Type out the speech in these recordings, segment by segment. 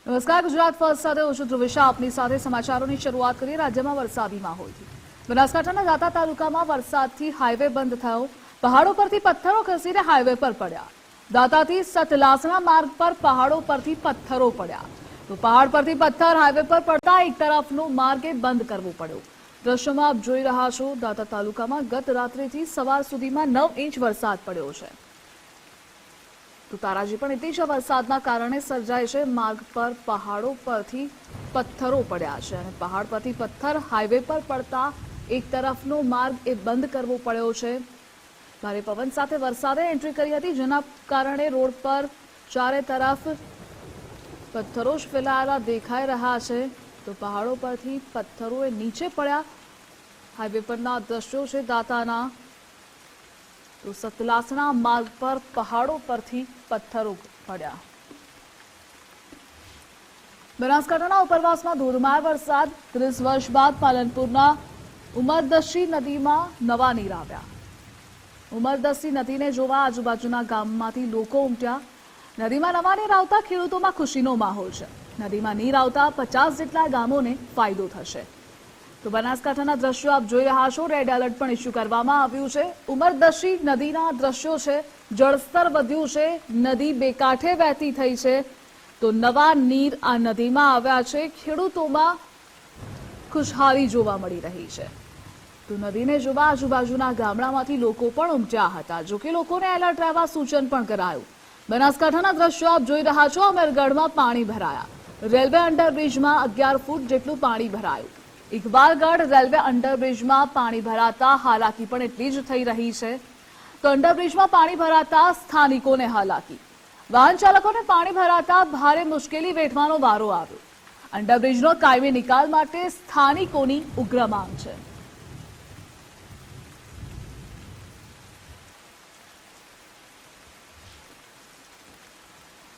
નમસ્કાર, ગુજરાત ફર્સ્ટ સાથે હું છું ધ્રુવિશા આપની સાથે સમાચારોની શરૂઆત કરીએ રાજ્યમાં વરસાદી માહોલથી। બનાસકાંઠાના દાંતા તાલુકામાં વરસાદથી હાઈવે બંધ થયો, પહાડો પરથી પથ્થરો ખસીને હાઈવે પર પડ્યા। દાંતાથી સતલાસણા માર્ગ પર પહાડો પરથી પથ્થરો પડ્યા, તો પહાડ પરથી પથ્થર હાઈવે પર પડતા એક તરફનો માર્ગે બંધ કરવો પડ્યો। દ્રશ્યોમાં આપ જોઈ રહ્યા છો, દાંતા તાલુકામાં ગત રાત્રિથી સવાર સુધીમાં 9 ઇંચ વરસાદ પડ્યો છે। તો તારાજી પણ અતિશય વરસાદના કારણે સર્જાય છે। માર્ગ પર પહાડો પરથી પથ્થરો પડ્યા છે અને પહાડ પરથી પથ્થર હાઈવે પર પડતા એક તરફનો માર્ગ એ બંધ કરવો પડ્યો છે। ભારે પવન સાથે વરસાદે એન્ટ્રી કરી હતી, જેના કારણે રોડ પર ચારે તરફ પથ્થરો જ ફેલાયેલા દેખાઈ રહ્યા છે। તો પહાડો પરથી પથ્થરો એ નીચે પડ્યા। હાઈવે પરના દ્રશ્યો છે દાંતાના। તો સતલાસણા માર્ગ પર પહાડો પરથી પથ્થરો પડ્યા। બનાસકાંઠાના ઉપરવાસમાં ધોધમાર વરસાદ। 30 વર્ષ બાદ પાલનપુરના ઉમરદસ્સી નદીમાં નવા નીર આવ્યા। ઉમરદસ્સી નદીને જોવા આજુબાજુના ગામમાંથી લોકો ઉમટ્યા। નદીમાં નવા નીર આવતા ખેડૂતોમાં ખુશીનો માહોલ છે। નદીમાં નીર આવતા 50 જેટલા ગામોને ફાયદો થશે। તો બનાસકાંઠાના દ્રશ્યો આપ જોઈ રહ્યા છો। રેડ એલર્ટ પણ ઇસ્યુ કરવામાં આવ્યું છે। ઉમરદસ્સી નદીના દ્રશ્યો છે, જળસ્તર વધ્યું છે, નદી બે કાંઠે વહેતી થઈ છે। તો નવા નીર આ નદીમાં આવ્યા છે, ખેડૂતોમાં ખુશહાલી જોવા મળી રહી છે। તો નદીને જોવા આજુબાજુના ગામડામાંથી લોકો પણ ઉમટ્યા હતા। જોકે લોકોને એલર્ટ રહેવા સૂચન પણ કરાયું। બનાસકાંઠાના દ્રશ્યો આપ જોઈ રહ્યા છો। અમરગઢમાં પાણી ભરાયા। રેલવે અંડરબ્રિજમાં 11 ફૂટ જેટલું પાણી ભરાયું। ઇકબાલગઢ રેલવે અંડરબ્રિજમાં પાણી ભરાતા હાલાકી પણ એટલી જ થઈ રહી છે। તો અંડરબ્રિજમાં પાણી ભરાતા સ્થાનિકોને હાલાકી, વાહન ચાલકોને પાણી ભરાતા ભારે મુશ્કેલી વેઠવાનો વારો આવ્યો। અંડરબ્રિજનો કાયમી નિકાલ માટે સ્થાનિકોની ઉગ્ર માંગ છે।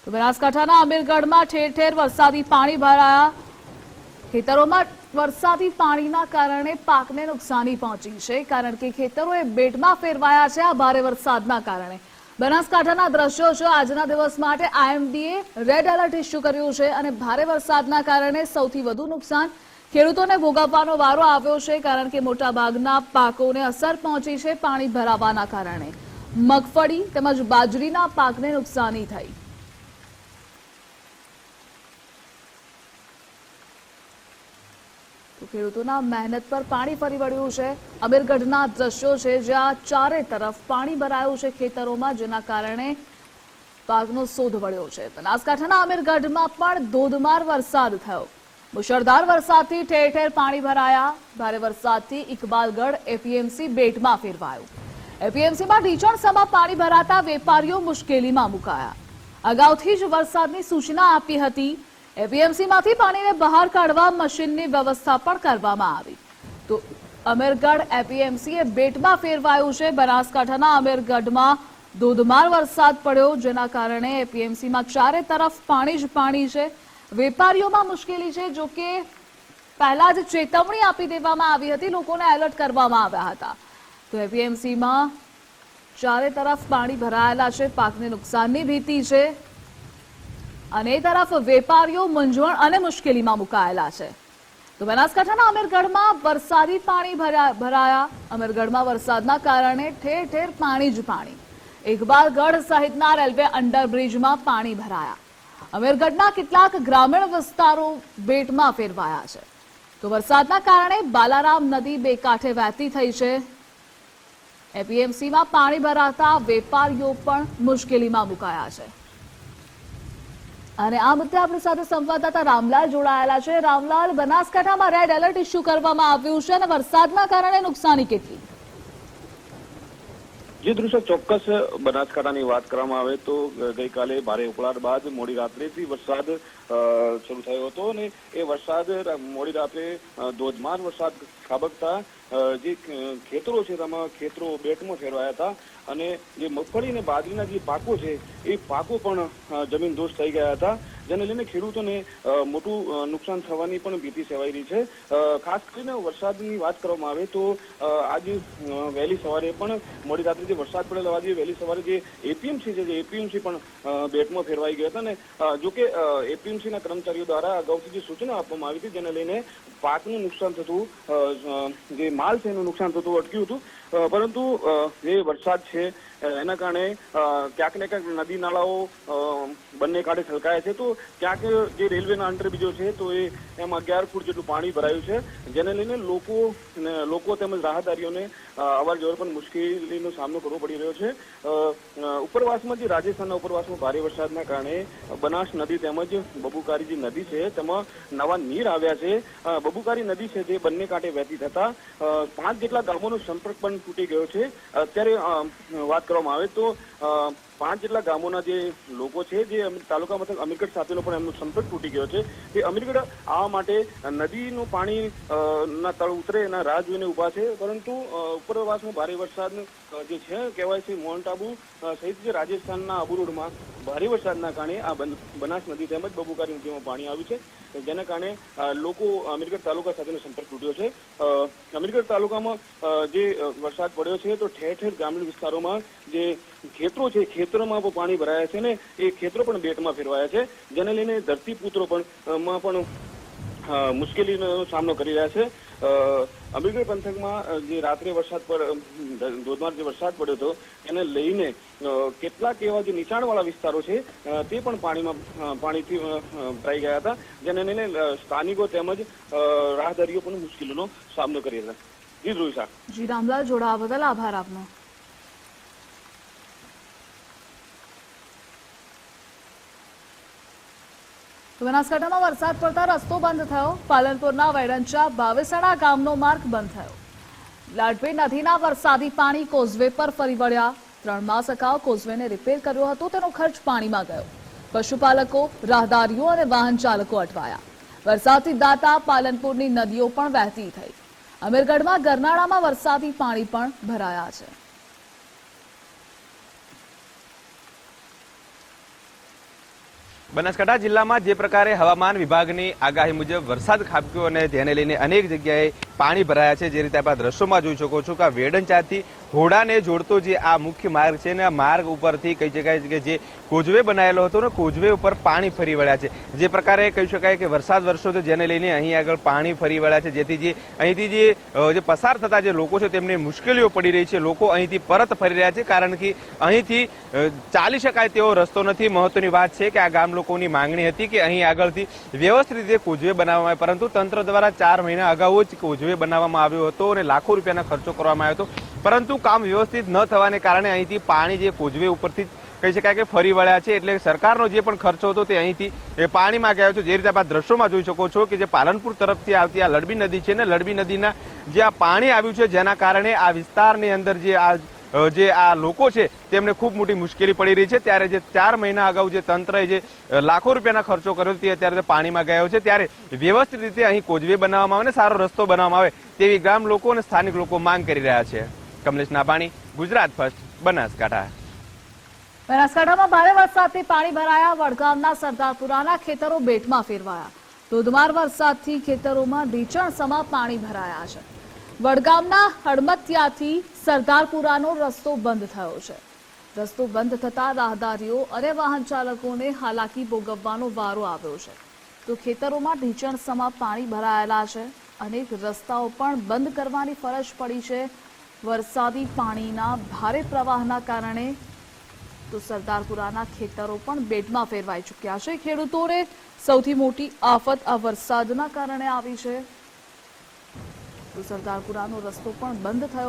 તો બનાસકાંઠાના અમીરગઢમાં ઠેર ઠેર વરસાદી પાણી ભરાયા। ખેતરોમાં વરસાદી પાણીના કારણે પાકને નુકસાની પહોંચી છે, કારણ કે ખેતરોએ બેટમાં ફેરવાયા છે આ ભારે વરસાદના કારણે। બનાસકાંઠાના દ્રશ્યો છે। આજના દિવસ માટે આઈએમડીએ રેડ એલર્ટ ઇસ્યુ કર્યું છે અને ભારે વરસાદના કારણે સૌથી વધુ નુકસાન ખેડૂતોને ભોગવવાનો વારો આવ્યો છે, કારણ કે મોટાભાગના પાકોને અસર પહોંચી છે પાણી ભરાવાના કારણે। મગફળી તેમજ બાજરીના પાકને નુકસાની થઈ। તો ખેડૂતોના મહેનત પર પાણી ફરી વળ્યું છે। અમીરગઢના દ્રશ્યો છે, જ્યાં ચારે તરફ પાણી ભરાયું છે ખેતરોમાં, જેના કારણે પાકનો શોધ વળ્યો છે। બનાસકાંઠાના અમીરગઢમાં પણ ધોધમાર વરસાદ થયો। મુશળધાર વરસાદથી ઠેર ઠેર પાણી ભરાયા। ભારે વરસાદથી ઇકબાલગઢ એપીએમસી બેટમાં ફેરવાયું। એપીએમસીમાં ઢીચણસમાં પાણી ભરાતા વેપારીઓ મુશ્કેલીમાં મુકાયા। અગાઉથી જ વરસાદની સૂચના આપી હતી। એપીએમસીમાંથી પાણીને બહાર કાઢવા મશીનની વ્યવસ્થા પણ કરવામાં આવી। તો અમીરગઢ એપીએમસીએ બેટમાં ફેરવાયું છે। બનાસકાંઠાના અમીરગઢમાં ધોધમાર વરસાદ પડ્યો, જેના કારણે એપીએમસીમાં ચારે તરફ પાણી જ પાણી છે। વેપારીઓમાં મુશ્કેલી છે। જો કે પહેલા જ ચેતવણી આપી દેવામાં આવી હતી, લોકોને એલર્ટ કરવામાં આવ્યા હતા। તો એપીએમસીમાં ચારે તરફ પાણી ભરાયેલા છે, પાકને નુકસાનની ભીતિ છે અને એ તરફ વેપારીઓ મૂંઝવણ અને મુશ્કેલીમાં મુકાયેલા છે। તો બનાસકાંઠાના અમીરગઢમાં વરસાદી પાણી ભરાયા। અમીરગઢમાં વરસાદના કારણે ઠેર ઠેર પાણી જ પાણી। ઇકબાલગઢ સહિતના રેલવે અંડરબ્રિજમાં પાણી ભરાયા। અમીરગઢના કેટલાક ગ્રામીણ વિસ્તારો બેટમાં ફેરવાયા છે। તો વરસાદના કારણે બાલારામ નદી બે કાંઠે વહેતી થઈ છે। એપીએમસીમાં પાણી ભરાતા વેપારીઓ પણ મુશ્કેલીમાં મુકાયા છે। અને આ મુદ્દે આપણી સાથે સંવાદદાતા રામલાલ જોડાયેલા છે। રામલાલ, બનાસકાંઠામાં રેડ એલર્ટ ઇસ્યુ કરવામાં આવ્યું છે અને વરસાદના કારણે નુકસાની કેટલી? જે દૃશ્ય ચોક્કસ બનાસકાંઠાની વાત કરવામાં આવે તો ગઈકાલે ભારે ઉકળાટ બાદ મોડી રાત્રેથી વરસાદ શરૂ થયો હતો અને એ વરસાદ મોડી રાત્રે ધોધમાર વરસાદ ખાબકતા જે ખેતરો છે તેમાં ખેતરો બેટમાં ફેરવાયા હતા અને જે મગફળી અને બાજરીના જે પાકો છે એ પાકો પણ જમીન દોષ થઈ ગયા હતા, જેને લઈને ખેડૂતોને મોટું નુકસાન થવાની પણ ભીતિ સેવાઈ રહી છે। ખાસ કરીને વરસાદની વાત કરવામાં આવે તો આજે વહેલી સવારે પણ મોડી રાત્રે જે વરસાદ પડેલો આજે વહેલી સવારે જે એપીએમસી છે, જે એપીએમસી પણ બેટમાં ફેરવાઈ ગયા હતા અને જોકે એપીએમસી એપીએમસીના કર્મચારીઓ દ્વારા અગાઉથી જે સૂચના આપવામાં આવી હતી, જેને લઈને પાકનું નુકસાન થતું, જે માલ છે એનું નુકસાન થતું અટક્યું હતું, પરંતુ જે વરસાદ છે એના કારણે ક્યાંક ને ક્યાંક નદી નાળાઓ બંને કાંઠે છલકાયા છે, તો ક્યાંક જે રેલવેના અંડરબ્રિજો છે તો એમાં 11 ફૂટ જેટલું પાણી ભરાયું છે, જેને લઈને લોકો તેમજ રાહદારીઓને અવરજવર પણ મુશ્કેલીનો સામનો કરવો પડી રહ્યો છે. ઉપરવાસમાં જે રાજસ્થાનના ઉપરવાસમાં ભારે વરસાદના કારણે બનાસ નદી તેમજ બબુકારી જે નદી છે તેમાં નવા નીર આવ્યા છે. બબુકારી નદી છે તે બંને કાંઠે વહેતી થતા 5 જેટલા ગામોનો સંપર્ક પણ તૂટી ગયો છે. અત્યારે વાત કરવામાં આવે તો 5 જેટલા ગામોના જે લોકો છે, જે તાલુકા મથક અમીરગઢ સાથેનો પણ એમનો સંપર્ક તૂટી ગયો છે. તે અમીરગઢ આવવા માટે નદીનું પાણી ના તળ ઉતરે એના રાહ જોઈને ઉભા છે, પરંતુ ઉપરવાસમાં ભારે વરસાદ જે છે કહેવાય છે માઉન્ટ આબુ સહિત જે રાજસ્થાનના આબુ રોડમાં ભારે વરસાદના કારણે આ બનાસ નદી તેમજ બબુકારી નદીમાં પાણી આવ્યું છે, જેના કારણે લોકો અમીરગઢ તાલુકા સાથેનો સંપર્ક તૂટ્યો છે. અમીરગઢ તાલુકામાં જે વરસાદ પડ્યો છે તો ઠેર ઠેર ગ્રામીણ વિસ્તારોમાં જે ખેતરો છે, ખેતરોમાં પણ પાણી ભરાયા છે ને એ ખેતરો પણ બેટમાં ફેરવાયા છે, જેને લઈને ધરતીપુત્રો પણ મુશ્કેલીનો સામનો કરી રહ્યા છે. અમીરગઢ પંથકમાં જે રાત્રે ધોધમાર જે વરસાદ પડ્યો હતો એને લઈને કેટલાક એવા જે નીચાણવાળા વિસ્તારો છે તે પણ પાણીથી ભરાઈ ગયા હતા, જેને લઈને સ્થાનિકો તેમજ રાહદારીઓ પણ મુશ્કેલીનો સામનો કરી રહ્યા હતા. જી ધ્રુવી શાહ. જી રામલાલ, જોડાવા બદલ આભાર આપનો. તો બનાસકાંઠામાં વરસાદ પડતા રસ્તો બંધ થયો. પાલનપુરના વૈડંચા બાવેસણા ગામનો માર્ગ બંધ થયો. લાડભી નદીના વરસાદી પાણી કોઝવે પર ફરી વળ્યા. 3 માસ અગાઉ કોઝવેને રિપેર કર્યો હતો, તેનો ખર્ચ પાણીમાં ગયો. પશુપાલકો, રાહદારીઓ અને વાહન ચાલકો અટવાયા. વરસાદથી દાતા પાલનપુરની નદીઓ પણ વહેતી થઈ. અમીરગઢમાં ગરનાળામાં વરસાદી પાણી પણ ભરાયા છે. બનાસકાંઠા જિલ્લામાં જે પ્રકારે હવામાન વિભાગની આગાહી મુજબ વરસાદ ખાબક્યો અને તેને લઈને અનેક જગ્યાએ પાણી ભરાયા છે. જે રીતે આપ દ્રશ્યોમાં જોઈ શકો છો કે વેડંચાથી હોડાને જોડતો જે આ મુખ્ય માર્ગ છે ને આ માર્ગ ઉપરથી કહી શકાય કે જે કોઝવે બનાવેલો હતો ને કોઝવે ઉપર પાણી ફરી વળ્યા છે. જે પ્રકારે કહી શકાય કે વરસાદ વરસ્યો હતો, જેને લઈને અહીં આગળ પાણી ફરી વળ્યા છે, જેથી અહીંથી જે પસાર થતા જે લોકો છે તેમને મુશ્કેલીઓ પડી રહી છે. લોકો અહીંથી પરત ફરી રહ્યા છે, કારણ કે અહીંથી ચાલી શકાય તેવો રસ્તો નથી. મહત્વની વાત છે કે આ ગામ લોકોની માંગણી હતી કે અહીં આગળથી વ્યવસ્થિત રીતે કોઝવે બનાવવામાં આવે, પરંતુ તંત્ર દ્વારા 4 મહિના અગાઉ જ કોઝવે બનાવવામાં આવ્યો હતો અને લાખો રૂપિયાનો ખર્ચો કરવામાં આવ્યો હતો, પરંતુ કામ વ્યવસ્થિત ન થવાને કારણે અહીંથી પાણી જે કોઝવે ઉપરથી કહી શકાય કે ફરી વળ્યા છે. એટલે સરકારનો જે પણ ખર્ચો હતો તે અહીંથી પાણીમાં ગયો છે. જે રીતે આપ દ્રશ્યોમાં જોઈ શકો છો કે જે પાલનપુર તરફથી આવતી આ લડબી નદી છે ને લડબી નદીના જે આ પાણી આવ્યું છે, જેના કારણે આ વિસ્તારની અંદર જે આ લોકો છે તેમને ખૂબ મોટી મુશ્કેલી પડી રહી છે. ત્યારે જે 4 મહિના અગાઉ જે તંત્રએ જે લાખો રૂપિયાના ખર્ચો કર્યો તે અત્યારે પાણીમાં ગયો છે. ત્યારે વ્યવસ્થિત રીતે અહીં કોઝવે બનાવવામાં આવે ને સારો રસ્તો બનાવવામાં આવે તેવી ગામ લોકો અને સ્થાનિક લોકો માંગ કરી રહ્યા છે. કમલેશ નાભાણી, ગુજરાત ફર્સ્ટ, બનાસકાંઠા. બનાસકાંઠામાં ભારે વરસાદથી પાણી ભરાયા. વડગામના સરદારપુરાના ખેતરો બેટમાં ફેરવાયા. ધોધમાર વરસાદથી ખેતરોમાં ઢીચણસમા પાણી ભરાયા છે. વડગામના હડમતિયાથી સરદારપુરાનો રસ્તો બંધ થયો છે. રસ્તો બંધ થતા રાહદારીઓ અને વાહન ચાલકોને હાલાકી ભોગવવાનો વારો આવ્યો છે. તો ખેતરોમાં ઢીચણસમા પાણી ભરાયેલા છે. અનેક રસ્તાઓ પણ બંધ કરવાની ફરજ પડી છે. વરસાદી પાણીના ભારે પ્રવાહના કારણે તો સરદારપુરાના ખેતરો પણ બેટમાં ફેરવાઈ ચૂક્યા છે. ખેડૂતોને સૌથી મોટી આફત આ વરસાદના કારણે આવી છે. તો સરદારપુરાનો રસ્તો પણ બંધ થયો